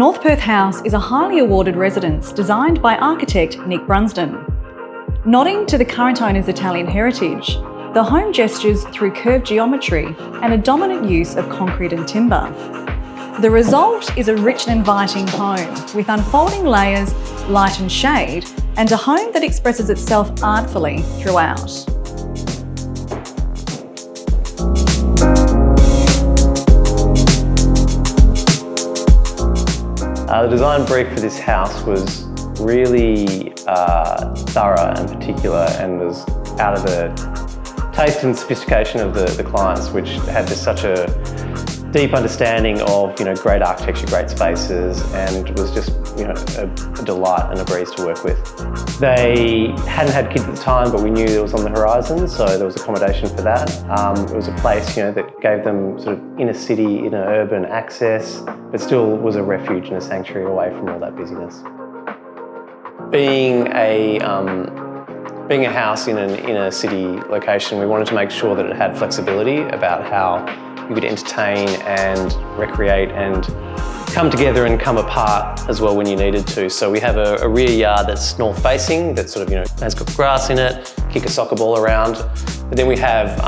North Perth House is a highly awarded residence designed by architect Nick Brunsdon. Nodding to the current owner's Italian heritage, the home gestures through curved geometry and a dominant use of concrete and timber. The result is a rich and inviting home with unfolding layers, light and shade, and a home that expresses itself artfully throughout. The design brief for this house was really thorough and particular, and was out of the taste and sophistication of the clients, which had just such a deep understanding of great architecture, great spaces, and was just a delight and a breeze to work with. They hadn't had kids at the time, but we knew it was on the horizon, so there was accommodation for that. It was a place that gave them sort of inner city, inner urban access, but still was a refuge and a sanctuary away from all that busyness. Being a house in an inner city location, we wanted to make sure that it had flexibility about how you could entertain and recreate and come together and come apart as well when you needed to. So we have a rear yard that's north facing, that sort of has got grass in it, kick a soccer ball around. But then we have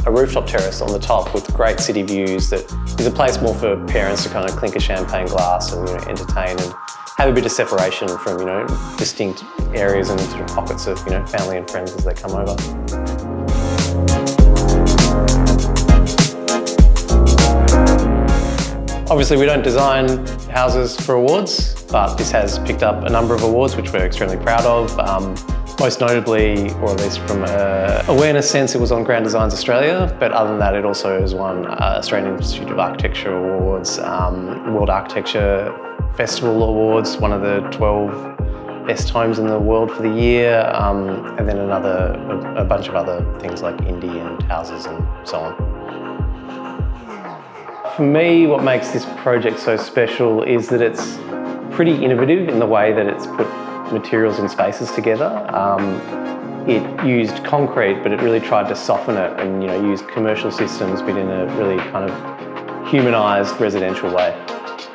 a rooftop terrace on the top with great city views that is a place more for parents to kind of clink a champagne glass and entertain and have a bit of separation from distinct areas and sort of pockets of family and friends as they come over. Obviously, we don't design houses for awards, but this has picked up a number of awards which we're extremely proud of. Most notably, or at least from an awareness sense, it was on Grand Designs Australia, but other than that, it also has won Australian Institute of Architecture Awards, World Architecture Festival Awards, one of the 12 best homes in the world for the year, and then a bunch of other things like indie and houses and so on. For me, what makes this project so special is that it's pretty innovative in the way that it's put materials and spaces together. It used concrete, but it really tried to soften it and used commercial systems, but in a really kind of humanised residential way.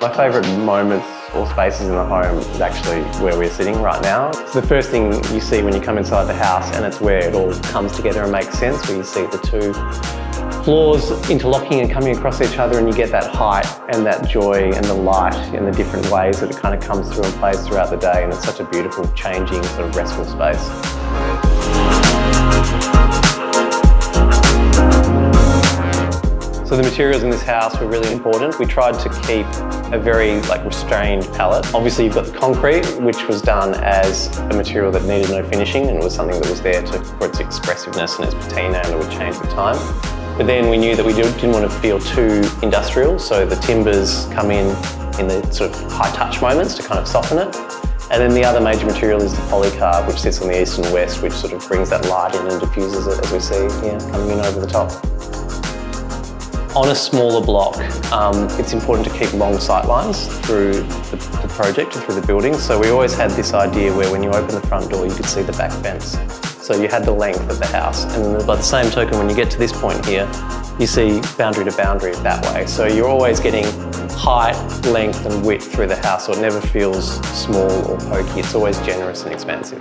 My favourite moments or spaces in the home is actually where we're sitting right now. It's the first thing you see when you come inside the house, and it's where it all comes together and makes sense, where you see the two floors interlocking and coming across each other, and you get that height and that joy and the light and the different ways that it kind of comes through and plays throughout the day, and it's such a beautiful, changing, sort of restful space. So the materials in this house were really important. We tried to keep a very restrained palette. Obviously you've got the concrete, which was done as a material that needed no finishing, and it was something that was there for its expressiveness and its patina, and it would change with time. But then we knew that we didn't want to feel too industrial, so the timbers come in the sort of high touch moments to kind of soften it. And then the other major material is the polycarb, which sits on the east and west, which sort of brings that light in and diffuses it, as we see here, coming in over the top. On a smaller block, it's important to keep long sight lines through the project and through the building. So we always had this idea where when you open the front door, you could see the back fence. So you had the length of the house. And by the same token, when you get to this point here, you see boundary to boundary that way. So you're always getting height, length and width through the house, so it never feels small or pokey. It's always generous and expansive.